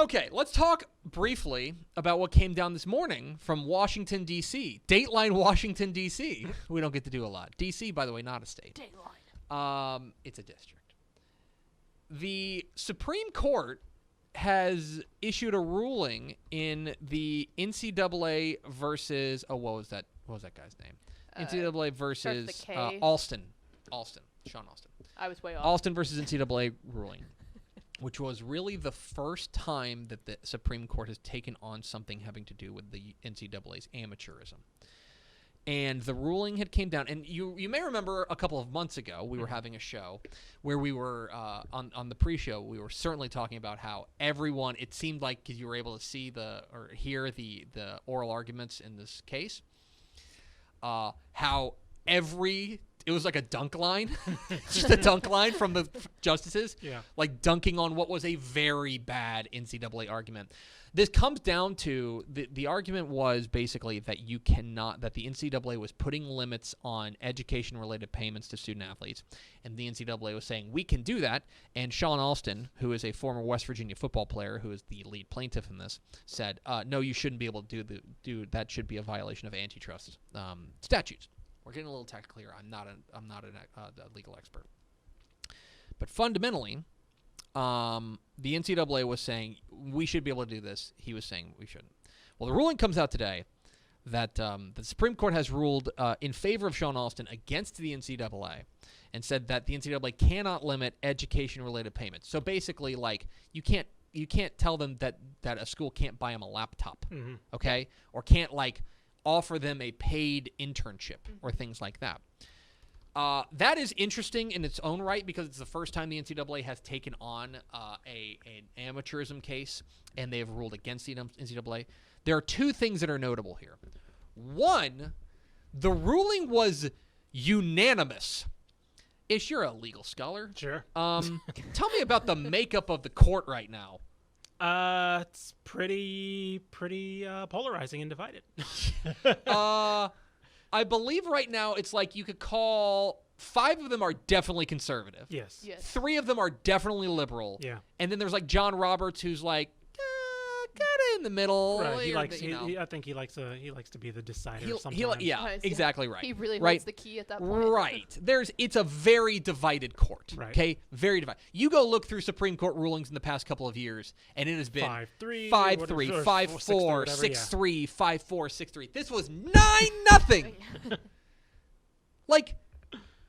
Okay, let's talk briefly about what came down this morning from Washington, D.C. Dateline Washington, D.C. We don't get to do a lot. D.C., by the way, not a state. Dateline. It's a district. The Supreme Court has issued a ruling in the NCAA versus what was that guy's name? NCAA versus Alston, Sean Alston. I was way off. Alston versus NCAA ruling, which was really the first time that the Supreme Court has taken on something having to do with the NCAA's amateurism. And the ruling had came down, and you may remember a couple of months ago we were having a show where we were on the pre-show. We were certainly talking about how everyone, it seemed like you were able to see or hear the oral arguments in this case. How it was like a dunk line, just a dunk line from the justices, like dunking on what was a very bad NCAA argument. This comes down to the argument was basically that that the NCAA was putting limits on education-related payments to student athletes, and the NCAA was saying, we can do that, and Sean Alston, who is a former West Virginia football player, who is the lead plaintiff in this, said, no, you shouldn't be able to do that. Should be a violation of antitrust statutes. We're getting a little technical here. I'm not a legal expert. But fundamentally, the NCAA was saying we should be able to do this. He was saying we shouldn't. Well, the ruling comes out today that the Supreme Court has ruled in favor of Sean Alston against the NCAA and said that the NCAA cannot limit education-related payments. So basically, like, you can't tell them that a school can't buy them a laptop, okay, or can't offer them a paid internship or things like that. That is interesting in its own right because it's the first time the NCAA has taken on an amateurism case, and they have ruled against the NCAA. There are two things that are notable here. One, the ruling was unanimous. Ish, you're a legal scholar. Sure. Tell me about the makeup of the court right now. It's pretty polarizing and divided. I believe right now it's like you could call 5 of them are definitely conservative. Yes. 3 of them are definitely liberal. Yeah. And then there's like John Roberts, who's like kind of in the middle. Right. I think he likes to be the decider sometimes. Exactly right. He really holds the key at that point. Right. it's a very divided court. Right. Okay. Very divided. You go look through Supreme Court rulings in the past couple of years, and it has been 5-3, 5-3, 5-4, 6-3, 5-4, 6-3. This was 9-0. Like,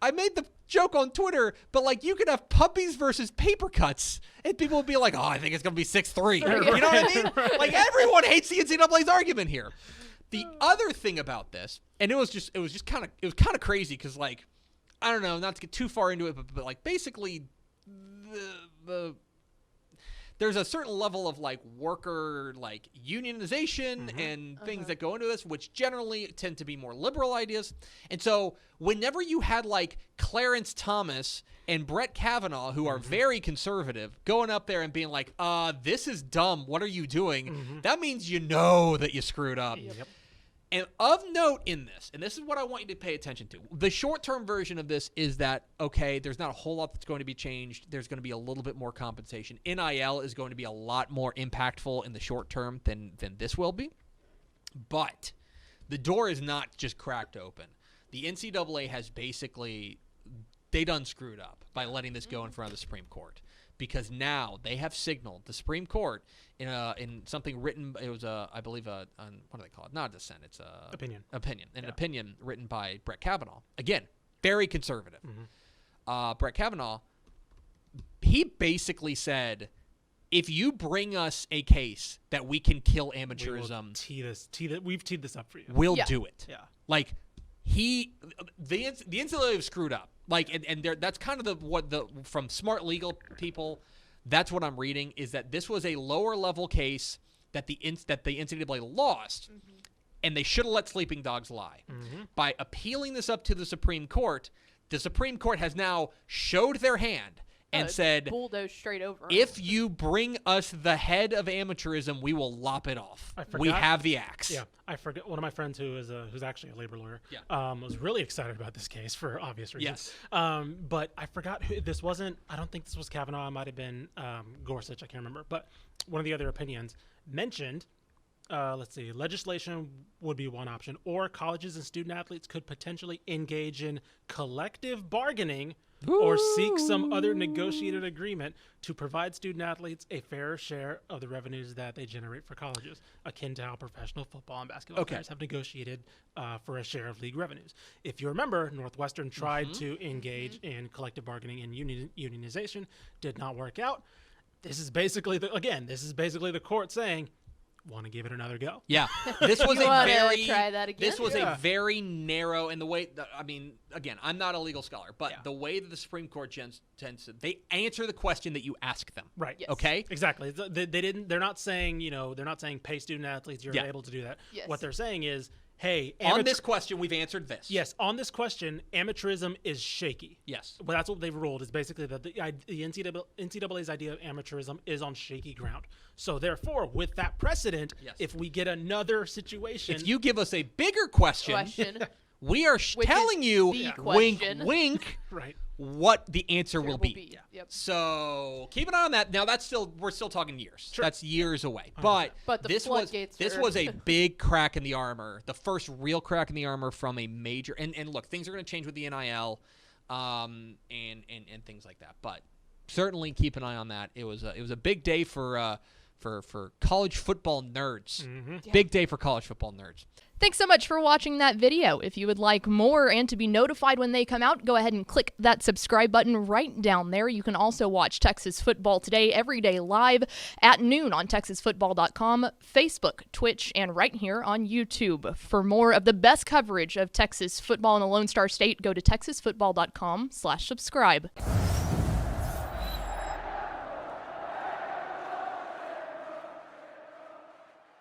I made the joke on Twitter, but you could have puppies versus paper cuts, and people would be like, "Oh, I think it's gonna be 6-3." You know what I mean? Like, everyone hates the NCAA's argument here. The other thing about this, and it was kind of crazy because I don't know, not to get too far into it, but basically there's a certain level of worker unionization and things that go into this, which generally tend to be more liberal ideas. And so whenever you had Clarence Thomas and Brett Kavanaugh, who are very conservative, going up there and being like, this is dumb, what are you doing? That means you know that you screwed up. Yep. And of note in this, and this is what I want you to pay attention to, the short-term version of this is that, okay, there's not a whole lot that's going to be changed. There's going to be a little bit more compensation. NIL is going to be a lot more impactful in the short term than this will be. But the door is not just cracked open. The NCAA has basically, they done screwed up by letting this go in front of the Supreme Court. Because now they have signaled the Supreme Court in something written. It was I believe what do they call it? Not a dissent. It's a opinion. An opinion written by Brett Kavanaugh. Again, very conservative. Brett Kavanaugh, he basically said, if you bring us a case that we can kill amateurism, we've teed this up for you. We'll do it. Yeah. The NCAA have screwed up. That's kind of from smart legal people, that's what I'm reading, is that this was a lower level case that the NCAA lost, and they should have let sleeping dogs lie. By appealing this up to the Supreme Court has now showed their hand and said, bulldoze straight over. if you bring us the head of amateurism, we will lop it off. We have the axe. Yeah, I forget. One of my friends who's actually a labor lawyer was really excited about this case for obvious reasons. Yes. But I forgot who this wasn't. I don't think this was Kavanaugh. It might have been Gorsuch. I can't remember. But one of the other opinions mentioned, let's see, legislation would be one option, or colleges and student athletes could potentially engage in collective bargaining or seek some other negotiated agreement to provide student athletes a fair share of the revenues that they generate for colleges, akin to how professional football and basketball players have negotiated for a share of league revenues. If you remember, Northwestern tried to engage in collective bargaining and unionization, did not work out. This is basically the court saying, want to give it another go. Yeah, this was try that again? This was a very narrow, and the way I mean, again, I'm not a legal scholar, but the way that the Supreme Court tends to, they answer the question that you ask them. Right. Yes. Okay. Exactly. They're not saying pay student athletes. You're able to do that. Yes. What they're saying is, hey, on this question, we've answered this. Yes, on this question, amateurism is shaky. Yes. Well, that's what they've ruled, is basically that the NCAA's idea of amateurism is on shaky ground. So therefore, with that precedent, if we get another situation, if you give us a bigger question. We are telling you, wink, wink, right, what the answer will be. Yeah. Yep. So keep an eye on that. Now we're still talking years. Sure. That's years away. But this was a big crack in the armor, the first real crack in the armor from a major. And look, things are going to change with the NIL, and things like that. But certainly keep an eye on that. It was a big day for college football nerds. Mm-hmm. Yeah. Big day for college football nerds. Thanks so much for watching that video. If you would like more and to be notified when they come out, go ahead and click that subscribe button right down there. You can also watch Texas Football Today every day live at noon on TexasFootball.com, Facebook, Twitch, and right here on YouTube. For more of the best coverage of Texas football in the Lone Star State, go to TexasFootball.com/subscribe.